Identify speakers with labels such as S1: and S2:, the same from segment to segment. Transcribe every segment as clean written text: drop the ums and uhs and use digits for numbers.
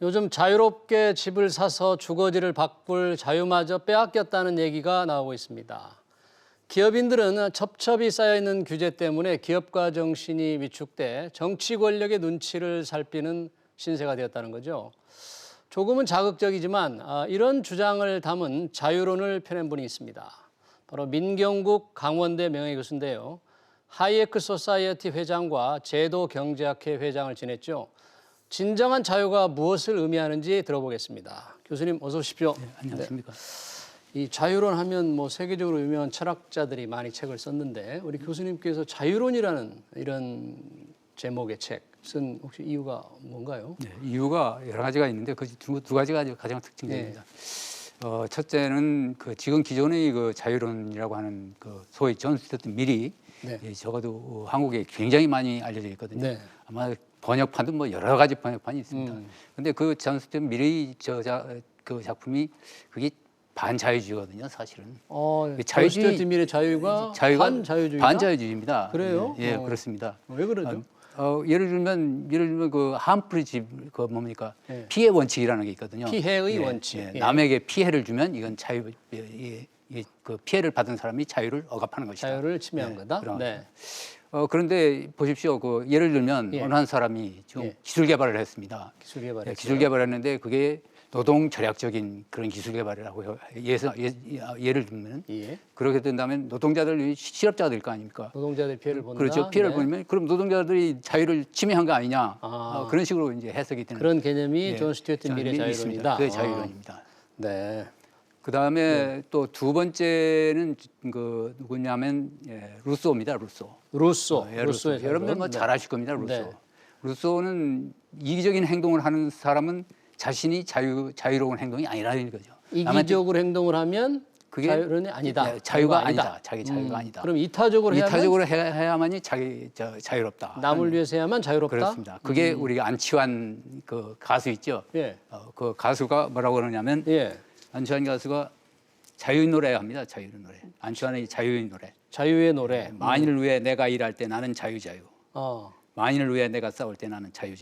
S1: 요즘 자유롭게 집을 사서 주거지를 바꿀 자유마저 빼앗겼다는 얘기가 나오고 있습니다. 기업인들은 첩첩이 쌓여있는 규제 때문에 기업가 정신이 위축돼 정치 권력의 눈치를 살피는 신세가 되었다는 거죠. 조금은 자극적이지만 이런 주장을 담은 자유론을 펴낸 분이 있습니다. 바로 민경국 강원대 명예교수인데요. 하이에크 소사이어티 회장과 제도경제학회 회장을 지냈죠. 진정한 자유가 무엇을 의미하는지 들어보겠습니다. 교수님 어서 오십시오.
S2: 네, 안녕하십니까.
S1: 네. 이 자유론 하면 뭐 세계적으로 유명한 철학자들이 많이 책을 썼는데 우리 교수님께서 자유론이라는 이런 제목의 책쓴 혹시 이유가 뭔가요?
S2: 네, 이유가 여러 가지가 있는데 그 두 가지가 가장 특징적입니다. 첫째는 그 지금 기존의 그 자유론이라고 하는 그 소위 존 스튜어트 밀이 적어도 한국에 굉장히 많이 알려져 있거든요.
S1: 네.
S2: 아마 번역판도 뭐 여러 가지 번역판이 있습니다. 근데 그 존 스튜어트 밀의 그 작품이 그게 반자유주의거든요, 사실은.
S1: 자유주의 밀의 자유가 반자유주의다?
S2: 반자유주의입니다.
S1: 그래요?
S2: 예, 그렇습니다.
S1: 왜 그러죠?
S2: 예를 들면 그 함프리집 그 뭡니까 피해 원칙이라는 게 있거든요.
S1: 피해의 원칙.
S2: 남에게 피해를 주면 이건 자유, 그 피해를 받은 사람이 자유를 억압하는 것이다.
S1: 자유를 침해한 거다.
S2: 네. 그런데 보십시오. 그 예를 들면 어느 한 사람이 지금 기술 개발을 했습니다. 기술 개발했는데 그게 노동 절약적인 그런 기술 개발이라고 예를 들면 그렇게 된다면 노동자들 실업자가 될 거 아닙니까?
S1: 노동자들 피해를 본다.
S2: 그렇죠. 피해를 보면 그럼 노동자들이 자유를 침해한 거 아니냐? 그런 식으로 이제 해석이 되는
S1: 그런 개념이 존 스튜어트 밀의 자유론이다.
S2: 그게 자유론입니다.
S1: 네.
S2: 그다음에 또 두 번째는 그 누구냐면 루소입니다. 루소의 여러분들 뭐 잘 아실 겁니다. 루소는 이기적인 행동을 하는 사람은 자신이 자유로운 행동이 아니라는 거죠.
S1: 이기적으로 행동을 하면 그게 자유론이 아니다.
S2: 자유가 아니다. 자기 자유가 아니다.
S1: 그럼 이타적으로
S2: 해야만이 자기 자유롭다.
S1: 남을 위해서 해야만 자유롭다.
S2: 그렇습니다. 그게 우리가 안치환 그 가수 있죠. 그 가수가 뭐라고 그러냐면 안치환 가수가 자유의 노래 합니다. 자유의 노래. 안치환의 자유의 노래.
S1: 자유의 노래.
S2: 만인을 위해 내가 일할 때 나는 자유. 만인을 위해 내가 싸울 때 나는 자유.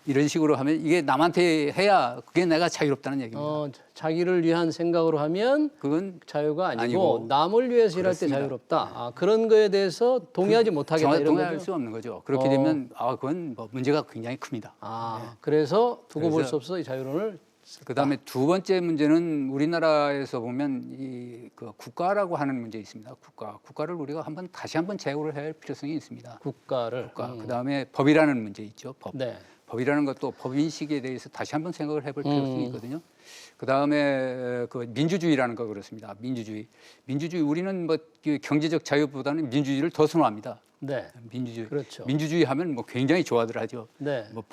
S2: 이런 식으로 하면 이게 남한테 해야 그게 내가 자유롭다는 얘기입니다.
S1: 자기를 위한 생각으로 하면 그건 자유가 아니고 남을 위해서 일할 때 자유롭다. 그런 거에 대해서 동의하지 못하겠다 이런 거죠.
S2: 동의할 수 없는 거죠. 그렇게 되면 그건 뭐 문제가 굉장히 큽니다.
S1: 그래서 두고 볼 수 없어 이 자유론을.
S2: 그다음에 두 번째 문제는 우리나라에서 보면 그 국가라고 하는 문제 있습니다. 국가를 우리가 다시 한번 재고를 해야 할 필요성이 있습니다. 국가. 그다음에 법이라는 문제 있죠. 법이라는 것도 법인식에 대해서 다시 한번 생각을 해볼 필요성이 있거든요. 그다음에 그 민주주의라는 거 그렇습니다. 민주주의 우리는 뭐 경제적 자유보다는 민주주의를 더 선호합니다. 민주주의.
S1: 그렇죠.
S2: 민주주의 하면 뭐 굉장히 좋아들 하죠. 뭐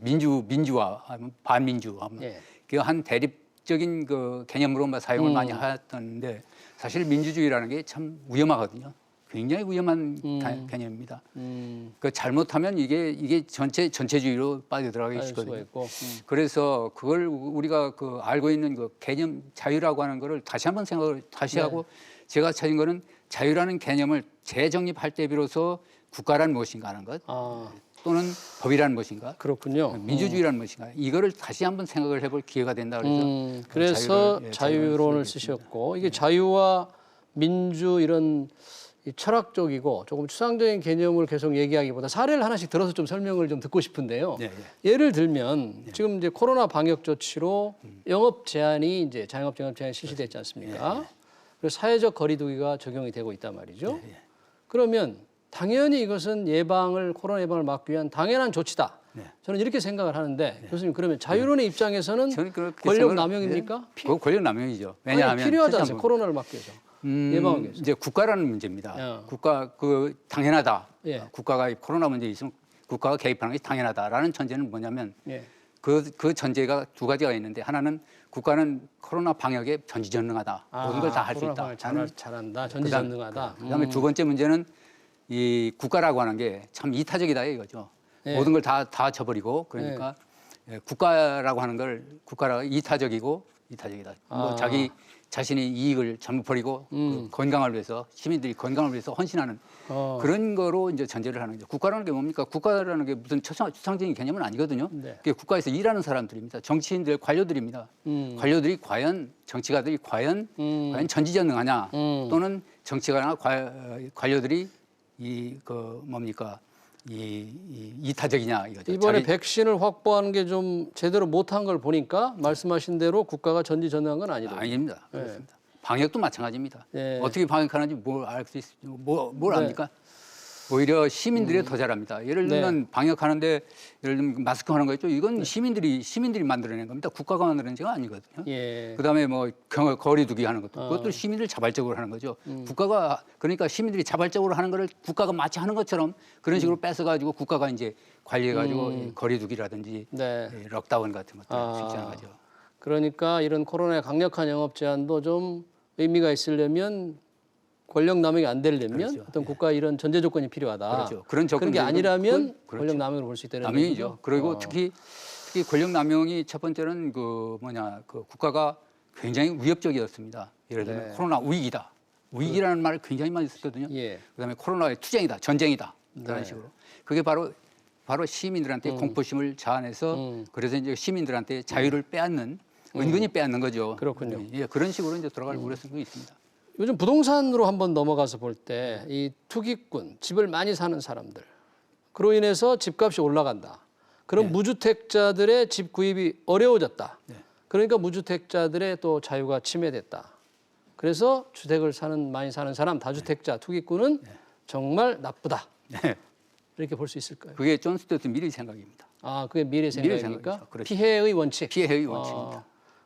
S2: 민주화, 반민주 하면 그 한 대립적인 그 개념으로 사용을 많이 하던데 사실 민주주의라는 게 참 위험하거든요. 굉장히 위험한 개념입니다. 그 잘못하면 이게 전체주의로 빠져들어가기 쉽거든요. 그래서 그걸 우리가 그 알고 있는 그 개념 자유라고 하는 거를 다시 한번 생각을 하고 제가 찾은 거는 자유라는 개념을 재정립할 때 비로소 국가란 무엇인가 하는 것 또는 법이란 무엇인가
S1: 그렇군요.
S2: 민주주의란 무엇인가 이거를 다시 한번 생각을 해볼 기회가 된다
S1: 그래서 자유론을 쓰셨고 이게 자유와 민주 이런 철학적이고 조금 추상적인 개념을 계속 얘기하기보다 사례를 하나씩 들어서 좀 설명을 좀 듣고 싶은데요. 예를 들면 지금 이제 코로나 방역 조치로 영업 제한이 이제 자영업 영업 제한이 실시됐지 않습니까? 그리고 사회적 거리두기가 적용이 되고 있단 말이죠. 그러면 당연히 이것은 코로나 예방을 막기 위한 당연한 조치다. 저는 이렇게 생각을 하는데 교수님 그러면 자유론의 입장에서는 권력 남용입니까?
S2: 권력 남용이죠. 왜냐하면
S1: 필요하지 않습니까? 코로나를 막기 위해서. 예방하기 위해서.
S2: 이제 국가라는 문제입니다. 국가 당연하다. 국가가 코로나 문제 있으면 국가가 개입하는 게 당연하다라는 전제는 뭐냐면 그 전제가 두 가지가 있는데 하나는 국가는 코로나 방역에 전지전능하다. 모든 걸 다 할 수 있다.
S1: 잘한다. 전지전능하다.
S2: 그다음에 두 번째 문제는 이 국가라고 하는 게 참 이타적이다 이거죠. 모든 걸 다 져버리고 그러니까 국가라고 하는 걸 국가가 이타적이고 이타적이다. 뭐 자기 자신의 이익을 잘못 버리고 그 건강을 위해서 시민들이 건강을 위해서 헌신하는 그런 거로 이제 전제를 하는 거죠. 국가라는 게 뭡니까? 국가라는 게 무슨 추상적인 개념은 아니거든요.
S1: 네.
S2: 그게 국가에서 일하는 사람들입니다. 정치인들, 관료들입니다. 관료들이 과연 정치가들이 과연 전지전능하냐 또는 정치가나 관료들이 이타적이냐 이거죠.
S1: 이번에 백신을 확보하는 게 좀 제대로 못한 걸 보니까 말씀하신 대로 국가가 전지전능한 건 아니더라고요.
S2: 아닙니다. 그렇습니다. 방역도 마찬가지입니다.
S1: 네.
S2: 어떻게 방역하는지 뭘 알 수 있습니까? 뭘 압니까? 오히려 시민들이 더 잘합니다. 예를 들면 방역하는데 예를 들면 마스크 하는 거 있죠. 이건 시민들이 만들어낸 겁니다. 국가가 만들어낸 게 아니거든요.
S1: 예.
S2: 그다음에 뭐 거리두기 하는 것도 그것도 시민들 자발적으로 하는 거죠. 국가가 그러니까 시민들이 자발적으로 하는 거를 국가가 마치 하는 것처럼 그런 식으로 뺏어가지고 국가가 이제 관리해가지고 거리두기라든지
S1: 네.
S2: 록다운 같은 것들 실시하는 거죠.
S1: 그러니까 이런 코로나의 강력한 영업 제한도 좀 의미가 있으려면 권력 남용이 안 되려면
S2: 그렇죠.
S1: 어떤 국가 이런 전제 조건이 필요하다.
S2: 그렇죠. 그런
S1: 그런 게 아니라면
S2: 그렇죠.
S1: 권력 남용으로 볼 수 있다는
S2: 남용이죠.
S1: 얘기죠.
S2: 그리고 특히 권력 남용이 첫 번째는 그 국가가 굉장히 위협적이었습니다. 예를 들면 코로나 위기다. 위기라는 말을 굉장히 많이 썼거든요.
S1: 예.
S2: 그다음에 코로나의 투쟁이다, 전쟁이다 그런
S1: 네.
S2: 식으로. 그게 바로 시민들한테 공포심을 자아내서 그래서 이제 시민들한테 자유를 빼앗는 은근히 빼앗는 거죠.
S1: 그렇군요.
S2: 예, 그런 식으로 이제 돌아갈 우려성도 있습니다.
S1: 요즘 부동산으로 한번 넘어가서 볼 때 이 투기꾼, 집을 많이 사는 사람들, 그로 인해서 집값이 올라간다. 그럼 무주택자들의 집 구입이 어려워졌다. 그러니까 무주택자들의 또 자유가 침해됐다. 그래서 주택을 많이 사는 사람, 다주택자, 투기꾼은 정말 나쁘다.
S2: 네.
S1: 이렇게 볼 수 있을까요?
S2: 그게 존 스튜어트 미리 생각입니다.
S1: 그게 미래 생각입니까?
S2: 생각이죠. 그렇죠.
S1: 피해의 원칙.
S2: 피해의 원칙입니다.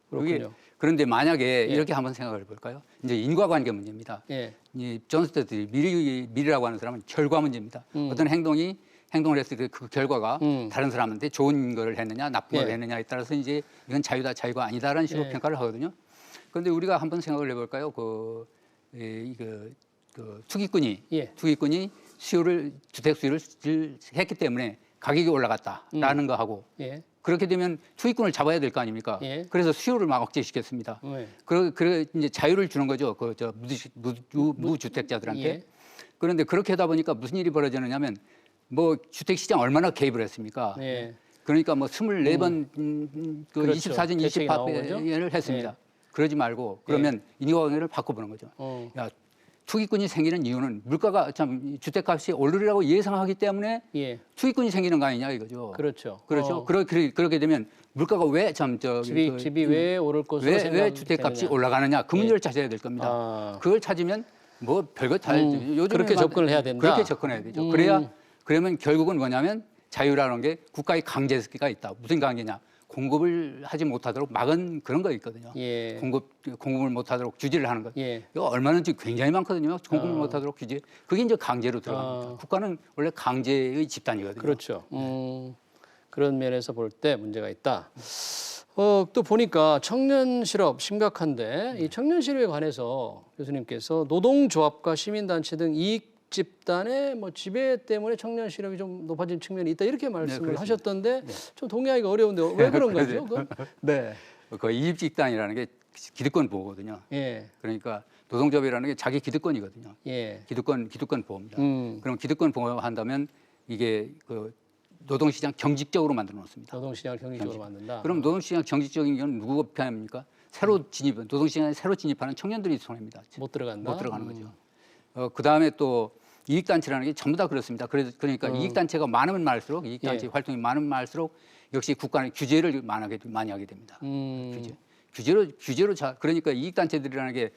S1: 그렇군요.
S2: 그런데 만약에 이렇게 한번 생각을 해볼까요? 이제 인과관계 문제입니다.
S1: 예.
S2: 이존 스튜어트 미리라고 하는 사람은 결과 문제입니다. 어떤 행동을 했을 때 그 결과가 다른 사람한테 좋은 걸 했느냐, 나쁜 걸 했느냐에 따라서 이제 이건 자유가 아니다라는 식으로 평가를 하거든요. 그런데 우리가 한번 생각을 해볼까요? 투기꾼이 주택 수요를 했기 때문에 가격이 올라갔다라는 거 하고 그렇게 되면 투기꾼을 잡아야 될 거 아닙니까? 그래서 수요를 막 억제시켰습니다. 그래 이제 자유를 주는 거죠. 무주택자들한테. 그런데 그렇게 하다 보니까 무슨 일이 벌어지느냐면 뭐 주택 시장 얼마나 개입을 했습니까? 그러니까 뭐 24번
S1: 그렇죠.
S2: 24전 28회를 했습니다. 그러지 말고 그러면 인과관계를 바꿔보는 거죠. 야, 투기꾼이 생기는 이유는 물가가 참 주택값이 오르리라고 예상하기 때문에 투기꾼이 생기는 거 아니냐 이거죠.
S1: 그렇죠.
S2: 그렇게 되면 물가가 왜
S1: 집이 왜 오를 것으로
S2: 왜 주택값이 올라가느냐 그 문제를 찾아야 될 겁니다. 그걸 찾으면 뭐 별거 다 요즘에
S1: 그렇게 접근을 해야 된다.
S2: 그렇게 접근해야 되죠. 그러면 결국은 뭐냐면 자유라는 게 국가의 강제가 있다. 무슨 강제냐? 공급을 하지 못하도록 막은 그런 거 있거든요. 공급을 못하도록 규제를 하는 것. 이거 얼마든지 굉장히 많거든요. 공급을 못하도록 규제. 그게 이제 강제로 들어갑니다. 국가는 원래 강제의 집단이거든요.
S1: 그렇죠. 그런 면에서 볼 때 문제가 있다. 또 보니까 청년 실업 심각한데 이 청년 실업에 관해서 교수님께서 노동조합과 시민단체 등 이익 집단의 뭐 지배 때문에 청년 실업이 좀 높아진 측면이 있다 이렇게 말씀을 하셨던데 좀 동의하기가 어려운데 왜 그런 거죠? 네.
S2: 그 이익 집단이라는 게 기득권 보호거든요. 그러니까 노동조합이라는 게 자기 기득권이거든요. 기득권 보호입니다. 그럼 기득권 보호한다면 이게 그 노동시장 경직적으로 만들어 놓습니다.
S1: 노동시장을 경직적으로 만든다.
S2: 그럼 노동시장 경직적인 건 누구가 편합니까? 노동시장에 새로 진입하는 청년들이 손해입니다. 못 들어가는 거죠. 그다음에 또 이익단체라는 게 전부 다 그렇습니다. 그러니까 이익단체가 많으면 많을수록 이익단체 활동이 많으면 많을수록 역시 국가는 규제를 많이 하게 됩니다. 규제로 그러니까 이익단체들이라는 게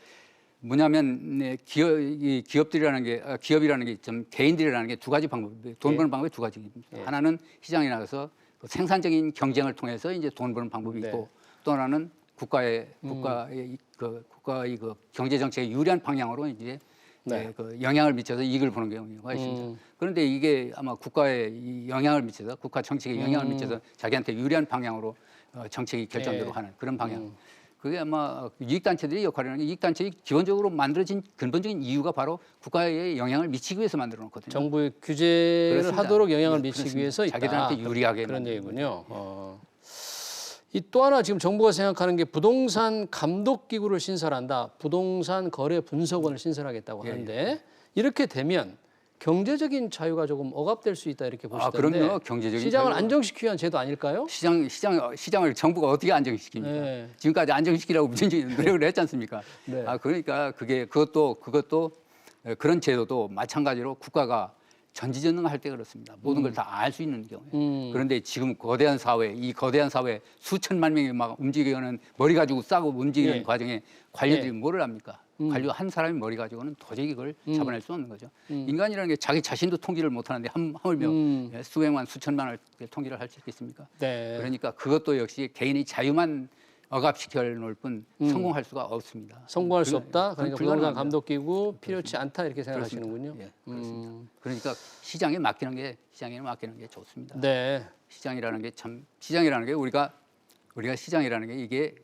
S2: 뭐냐면 기업이라는 게 좀 개인들이라는 게 두 가지 방법, 돈 버는 방법이 두 가지입니다. 하나는 시장에 나가서 생산적인 경쟁을 통해서 이제 돈 버는 방법이 있고 또 하나는 국가의 그 경제 정책에 유리한 방향으로 이제 그 영향을 미쳐서 이익을 보는 경우가 있습니다. 그런데 이게 아마 국가에 영향을 미쳐서 국가 정책에 영향을 미쳐서 자기한테 유리한 방향으로 정책이 결정되고 하는 그런 방향. 그게 아마 이익단체들이 역할을 하는 게 이익단체가 기본적으로 만들어진 근본적인 이유가 바로 국가에 영향을 미치기 위해서 만들어 놓거든요.
S1: 정부의 규제를
S2: 그렇습니다.
S1: 하도록 영향을 미치기 위해서 있다.
S2: 자기들한테 유리하게
S1: 그런 얘기군요. 이 또 하나 지금 정부가 생각하는 게 부동산 감독 기구를 신설한다. 부동산 거래 분석원을 신설하겠다고 하는데 이렇게 되면 경제적인 자유가 조금 억압될 수 있다 이렇게 보시던데.
S2: 그럼요. 경제적인
S1: 시장을
S2: 자유가-
S1: 안정시키기 위한 제도 아닐까요?
S2: 시장을 정부가 어떻게 안정시킵니까?
S1: 네.
S2: 지금까지 안정시키려고 민주주의 노력을 했지 않습니까?
S1: 네.
S2: 그러니까 그것도 그런 제도도 마찬가지로 국가가 전지전능할 때 그렇습니다. 모든 걸 다 알 수 있는 경우에. 그런데 지금 이 거대한 사회 수천만 명이 막 움직이는 머리 가지고 싸고 움직이는
S1: 예.
S2: 과정에 관료들이 뭐를 합니까? 관료 한 사람이 머리 가지고는 도저히 그걸 잡아낼 수 없는 거죠. 인간이라는 게 자기 자신도 통제를 못하는데 하물며 수백만 수천만을 통제를 할 수 있겠습니까?
S1: 네.
S2: 그러니까 그것도 역시 개인의 자유만 억압시켜 놓을 뿐 성공할 수가 없습니다.
S1: 성공할 수 없다. 그러니까 부동산
S2: 불가능합니다.
S1: 감독 기구 필요치 않다 이렇게 생각하시는군요.
S2: 예, 그렇습니다. 그러니까 시장에 맡기는 게 좋습니다.
S1: 네.
S2: 시장이라는 게 우리가 시장이라는 게 이게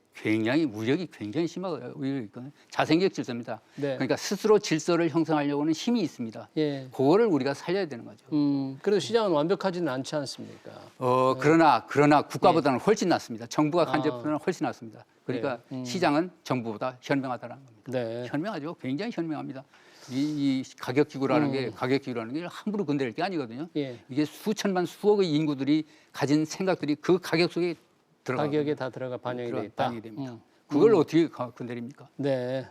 S2: 무력이 굉장히 심하거든요. 자생적 질서입니다.
S1: 네.
S2: 그러니까 스스로 질서를 형성하려고는 힘이 있습니다.
S1: 예.
S2: 그거를 우리가 살려야 되는 거죠.
S1: 그래도 시장은 완벽하지는 않지 않습니까?
S2: 그러나 국가보다는 훨씬 낫습니다. 정부가 간접보다는 훨씬 낫습니다. 그러니까 시장은 정부보다 현명하다는 겁니다.
S1: 네.
S2: 현명하죠. 굉장히 현명합니다. 이 가격 기구라는 게 함부로 건드릴 게 아니거든요.
S1: 예.
S2: 이게 수억의 인구들이 가진 생각들이 그 가격 속에
S1: 가격에 다 들어가 반영이 돼 있다.
S2: 반영이 됩니다. 그걸 어떻게 건드립니까?
S1: 네.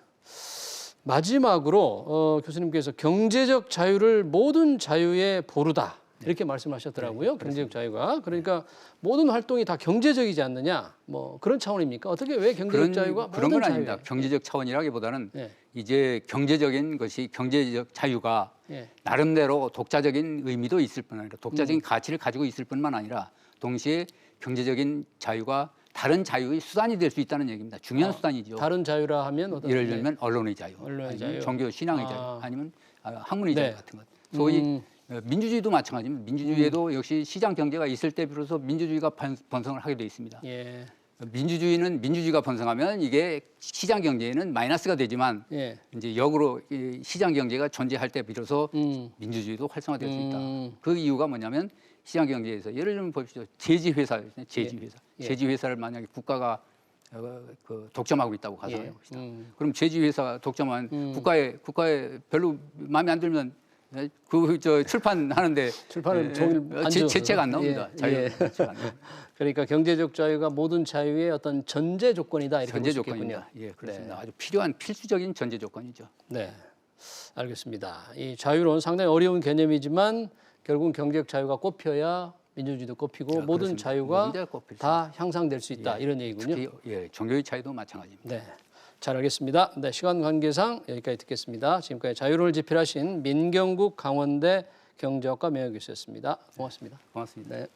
S1: 마지막으로 교수님께서 경제적 자유를 모든 자유의 보루다 이렇게 말씀하셨더라고요. 경제적 자유가 그러니까 모든 활동이 다 경제적이지 않느냐 뭐 그런 차원입니까? 어떻게 왜 경제적 자유가
S2: 그런
S1: 모든
S2: 건 아닙니다.
S1: 자유예요?
S2: 경제적 차원이라기보다는
S1: 예.
S2: 이제 경제적인 것이 경제적 자유가
S1: 예.
S2: 나름대로 독자적인 의미도 있을 뿐 아니라 독자적인 가치를 가지고 있을 뿐만 아니라 동시에 경제적인 자유가 다른 자유의 수단이 될 수 있다는 얘기입니다. 중요한 수단이죠.
S1: 다른 자유라 하면 어떤
S2: 예를 들면 언론의 자유,
S1: 언론의
S2: 아니면
S1: 자유.
S2: 종교 신앙의 자유, 아니면 학문의
S1: 네.
S2: 자유 같은 것. 소위 민주주의도 마찬가지입니다. 민주주의에도 역시 시장 경제가 있을 때 비로소 민주주의가 번성을 하게 돼 있습니다.
S1: 예.
S2: 민주주의가 번성하면 이게 시장 경제에는 마이너스가 되지만
S1: 예.
S2: 이제 역으로 이 시장 경제가 존재할 때 비로소 민주주의도 활성화될 수 있다. 그 이유가 뭐냐면 시장 경제에서 예를 들면 보십시오. 제지회사.
S1: 예.
S2: 제지회사를 만약에 국가가 독점하고 있다고 가정해
S1: 예.
S2: 봅시다. 그럼 제지회사 독점한 국가에 별로 마음에 안 들면 출판하는데
S1: 출판은 종일 반주.
S2: 제책 안 나옵니다.
S1: 예.
S2: 자유
S1: 예.
S2: 제책 안 나옵니다.
S1: 그러니까 경제적 자유가 모든 자유의 어떤 전제 조건이다 이렇게
S2: 전제
S1: 볼 수 있겠군요.
S2: 조건입니다. 예, 그렇습니다. 아주 필요한 필수적인 전제 조건이죠.
S1: 네, 알겠습니다. 이 자유로운 상당히 어려운 개념이지만 결국은 경제적 자유가 꼽혀야 민주주의도 꼽히고 모든
S2: 그렇습니다.
S1: 자유가
S2: 모든 자유가 꼽힐
S1: 다 향상될 수 있다 이런 얘기군요.
S2: 특히 종교의 차이도 마찬가지입니다.
S1: 네, 잘 알겠습니다. 네, 시간 관계상 여기까지 듣겠습니다. 지금까지 자유론을 집필하신 민경국 강원대 경제학과 명예교수였습니다. 고맙습니다.
S2: 고맙습니다.
S1: 네.